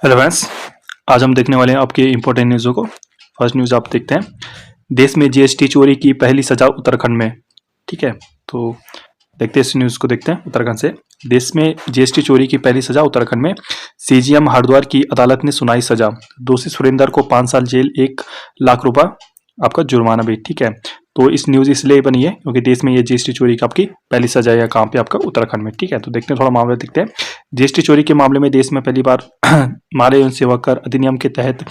Hello friends. आज हम देखने वाले हैं आपके इम्पोर्टेंट न्यूज़ों को। फर्स्ट न्यूज़ आप देखते हैं। देश में जीएसटी चोरी की पहली सजा उत्तराखंड में। ठीक है, तो देखते हैं इस न्यूज़ को। देखते हैं उत्तराखंड से। देश में जीएसटी चोरी की पहली सजा उत्तराखंड में। सीजीएम हरिद्वार की अदालत ने सुनाई सजा। दोषी सुरेंद्र को 5 साल जेल, 1 लाख रुपया आपका जुर्माना भी। ठीक है, तो इस न्यूज़ इसलिए बनी है क्योंकि देश में ये जीएसटी चोरी की आपकी पहली सजा है कहाँ पे, आपका उत्तराखंड में। ठीक है, तो देखते हैं, थोड़ा मामला देखते हैं। जीएसटी चोरी के मामले में देश में पहली बार माल एवं सेवा कर अधिनियम के तहत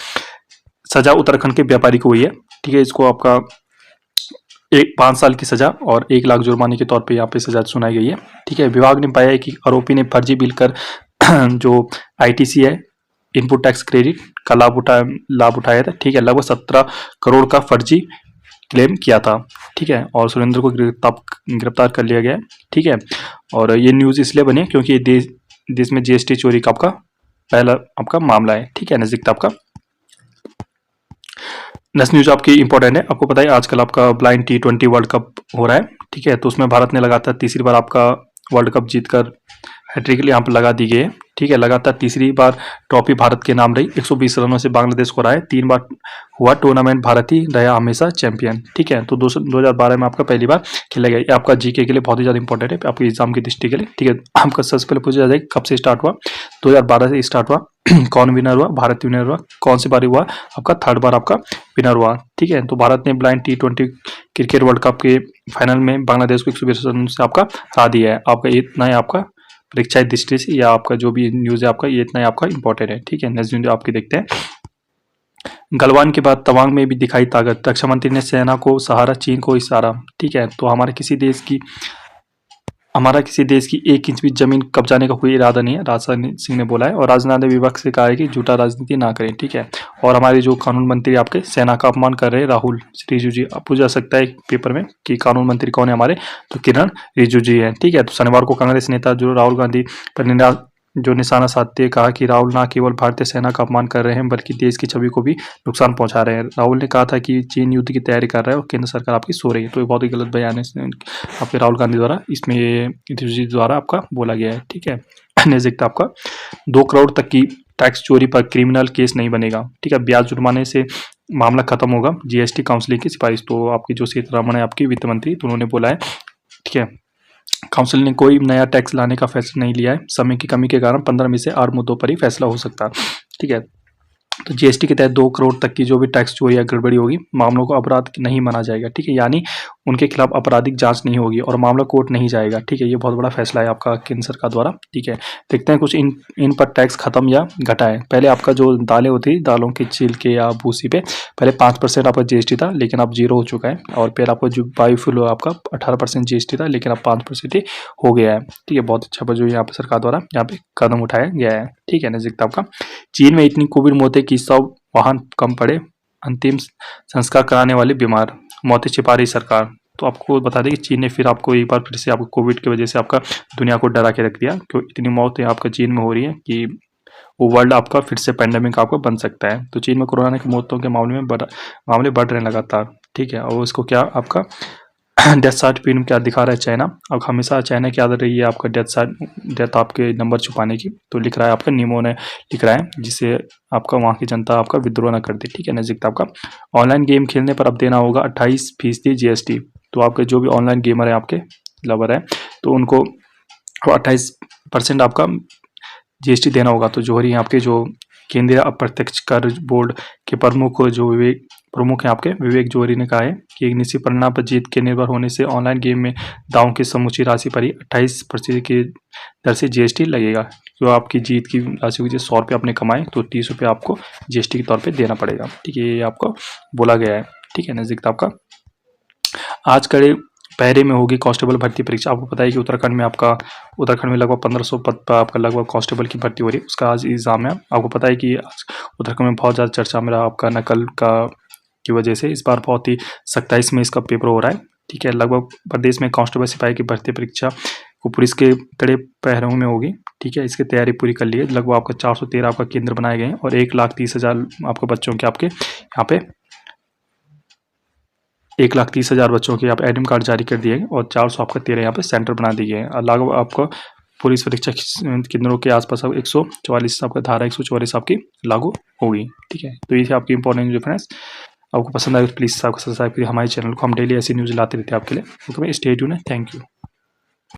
सजा उत्तराखंड के व्यापारी को हुई है। ठीक है, इसको आपका 5 साल की सजा और 1 लाख जुर्माने के तौर पे यहाँ पे सजा सुनाई गई है। ठीक है, विभाग ने पाया है कि आरोपी ने फर्जी बिल कर जो आईटीसी है, इनपुट टैक्स क्रेडिट का लाभ उठाया था। ठीक है, लगभग 17 करोड़ का फर्जी क्लेम किया था। ठीक है, और सुरेंद्र को गिरफ्तार कर लिया गया है। ठीक है, और ये न्यूज़ इसलिए बनी है क्योंकि देश में जीएसटी चोरी का आपका पहला आपका मामला है। ठीक है, नजदीक आपका नेक्स्ट न्यूज आपकी इंपॉर्टेंट है। आपको पता है आजकल आपका ब्लाइंड T20 वर्ल्ड कप हो रहा है। ठीक है, तो उसमें भारत ने लगातार तीसरी बार आपका वर्ल्ड कप जीतकर हैट्रिक यहाँ पर लगा दी गई है। ठीक है, लगातार तीसरी बार ट्रॉफी भारत के नाम रही। 120 रनों से बांग्लादेश को हराए। 3 बार हुआ टूर्नामेंट, भारत ही रहा हमेशा चैंपियन। ठीक है, तो 2012 में आपका पहली बार खेला गया। ये आपका जीके के लिए बहुत ही ज़्यादा इंपॉर्टेंट है, आपके एग्जाम की दृष्टि के लिए। ठीक है, आपका सबसे पहले पूछा जाए कब से स्टार्ट हुआ। 2012 से स्टार्ट हुआ। कौन विनर हुआ? भारत विनर हुआ। कौन सी बार हुआ? आपका 3rd बार आपका विनर हुआ। ठीक है, तो भारत ने blind T20 cricket world cup के फाइनल में बांग्लादेश को 120 रन से आपका हरा दिया है। आपका इतना ही आपका परीक्षा दृष्टि से या आपका जो भी न्यूज़ है आपका, ये इतना ही आपका इंपॉर्टेंट है। ठीक है, नेक्स्ट न्यूज़ आपकी देखते हैं। गलवान के बाद तवांग में भी दिखाई ताकत, रक्षा मंत्री ने सेना को सहारा, चीन को इशारा। ठीक है, तो हमारा किसी देश की 1 इंच भी जमीन कब्जाने का कोई इरादा नहीं है, राजनाथ सिंह ने बोला है। और राजनाथ ने विपक्ष से कहा है कि झूठा राजनीति ना करें। ठीक है, और हमारे जो कानून मंत्री आपके सेना का अपमान कर रहे हैं, राहुल रिजिजू जी। अब पूछा जा सकता है पेपर में कि कानून मंत्री कौन है हमारे, तो किरण रिजिजू जी है। ठीक है, तो शनिवार को कांग्रेस नेता जो राहुल गांधी पर निशाना साधते हुए कहा कि राहुल न केवल भारतीय सेना का अपमान कर रहे हैं बल्कि देश की छवि को भी नुकसान पहुंचा रहे हैं। राहुल ने कहा था कि चीन युद्ध की तैयारी कर रहा है और केंद्र सरकार आपकी सो रही है। तो ये बहुत ही गलत बयान है आपके राहुल गांधी द्वारा, इसमें ये द्वारा आपका बोला गया है। ठीक है, नेक्स्ट देखते हैं आपका 2 करोड़ तक की टैक्स चोरी पर क्रिमिनल केस नहीं बनेगा। ठीक है, ब्याज जुर्माने से मामला खत्म होगा, जीएसटी काउंसिल की सिफारिश। तो आपकी जो सीतारमण है आपकी वित्त मंत्री, तो उन्होंने बोला है। ठीक है, काउंसिल ने कोई नया टैक्स लाने का फैसला नहीं लिया है। समय की कमी के कारण 15 में से 8 मुद्दों पर ही फैसला हो सकता है। ठीक है, तो जीएसटी के तहत 2 करोड़ तक की जो भी टैक्स चोरी या गड़बड़ी होगी, मामलों को अपराध नहीं माना जाएगा। ठीक है, यानी उनके खिलाफ आपराधिक जांच नहीं होगी और मामला कोर्ट नहीं जाएगा। ठीक है, ये बहुत बड़ा फैसला है आपका केंद्र सरकार द्वारा। ठीक है, देखते हैं कुछ इन पर टैक्स खत्म या घटा है। पहले आपका जो दालें होती, दालों के छिलके या भूसी पे पहले 5% आपका जीएसटी था, लेकिन अब 0 हो चुका है। और फिर आपका जो बायोफ्यूल आपका 18% जीएसटी था, लेकिन अब 5% ही हो गया है। ठीक है, बहुत अच्छा जो यहाँ पे सरकार द्वारा यहाँ पे कदम उठाया गया है। ठीक है, नजदीक आपका चीन में इतनी कोविड मौतें कि 100 वाहन कम पड़े, अंतिम संस्कार कराने वाले बीमार, मौतें छिपा रही सरकार। तो आपको बता दें कि चीन ने फिर आपको एक बार फिर से आपको कोविड की वजह से आपका दुनिया को डरा के रख दिया, क्यों इतनी मौतें आपका चीन में हो रही है कि वो वर्ल्ड आपका फिर से पेंडेमिक आपका बन सकता है। तो चीन में कोरोना की मौतों के मामले बढ़ रहे हैं लगातार। ठीक है, और इसको क्या आपका डेथ सर्टिफिकेट में क्या दिखा रहा है चाइना। अब हमेशा चाइना की आदत रही है आपका डेथ आपके नंबर छुपाने की। तो लिख रहा है आपका निमो ने लिख रहा है, जिससे आपका वहाँ की जनता आपका विद्रोह न कर दे। ठीक है, नजदीक आपका ऑनलाइन गेम खेलने पर अब देना होगा 28% जीएसटी। तो आपके जो भी ऑनलाइन गेमर है आपके लवर है, तो उनको 28% आपका जीएसटी देना होगा। तो जोहरी आपके जो केंद्रीय अप्रत्यक्ष कर बोर्ड के प्रमुख हैं आपके विवेक जोहरी ने कहा है कि एक निश्चित परिणाम पर जीत के निर्भर होने से ऑनलाइन गेम में दावों की समूची राशि पर ही 28% की दर से जीएसटी लगेगा। जो आपकी जीत की राशि हुई 100 रुपये आपने कमाए, तो 30 रुपये आपको जीएसटी के तौर पर देना पड़ेगा। ठीक है, ये आपको बोला गया है। ठीक है, नजदीक आपका आज कड़े पहरे में होगी कांस्टेबल भर्ती परीक्षा। आपको पता है कि उत्तराखंड में लगभग 1500 पद पर आपका लगभग कांस्टेबल की भर्ती हो रही है, उसका आज एग्जाम है। आपको पता है कि आज उत्तराखंड में बहुत ज़्यादा चर्चा में रहा आपका नकल की वजह से। इस बार बहुत ही 27 में इसका पेपर हो रहा है। ठीक है, लगभग प्रदेश में कांस्टेबल सिपाही की भर्ती परीक्षा को पुलिस के कड़े पहरों में होगी। ठीक है, इसकी तैयारी पूरी कर ली है। लगभग आपका 413 आपका केंद्र बनाए गए हैं और 1,30,000 आपके बच्चों के आपके यहाँ पे 1,30,000 बच्चों के आप एडमिट कार्ड जारी कर दिए और 400 आपका 13 यहाँ पे सेंटर बना दिए हैं। लगभग आपको पुलिस परीक्षा केंद्रों के आसपास 144 आपका धारा 144 आपकी लागू होगी। ठीक है, तो ये थी आपकी इंपॉर्टेंट रेफरेंस। आपको पसंद आए तो प्लीज़ सब्सक्राइब करिए हमारे चैनल को, हम डेली ऐसी न्यूज़ लाते रहते हैं आपके लिए। Okay, stay tuned, thank you.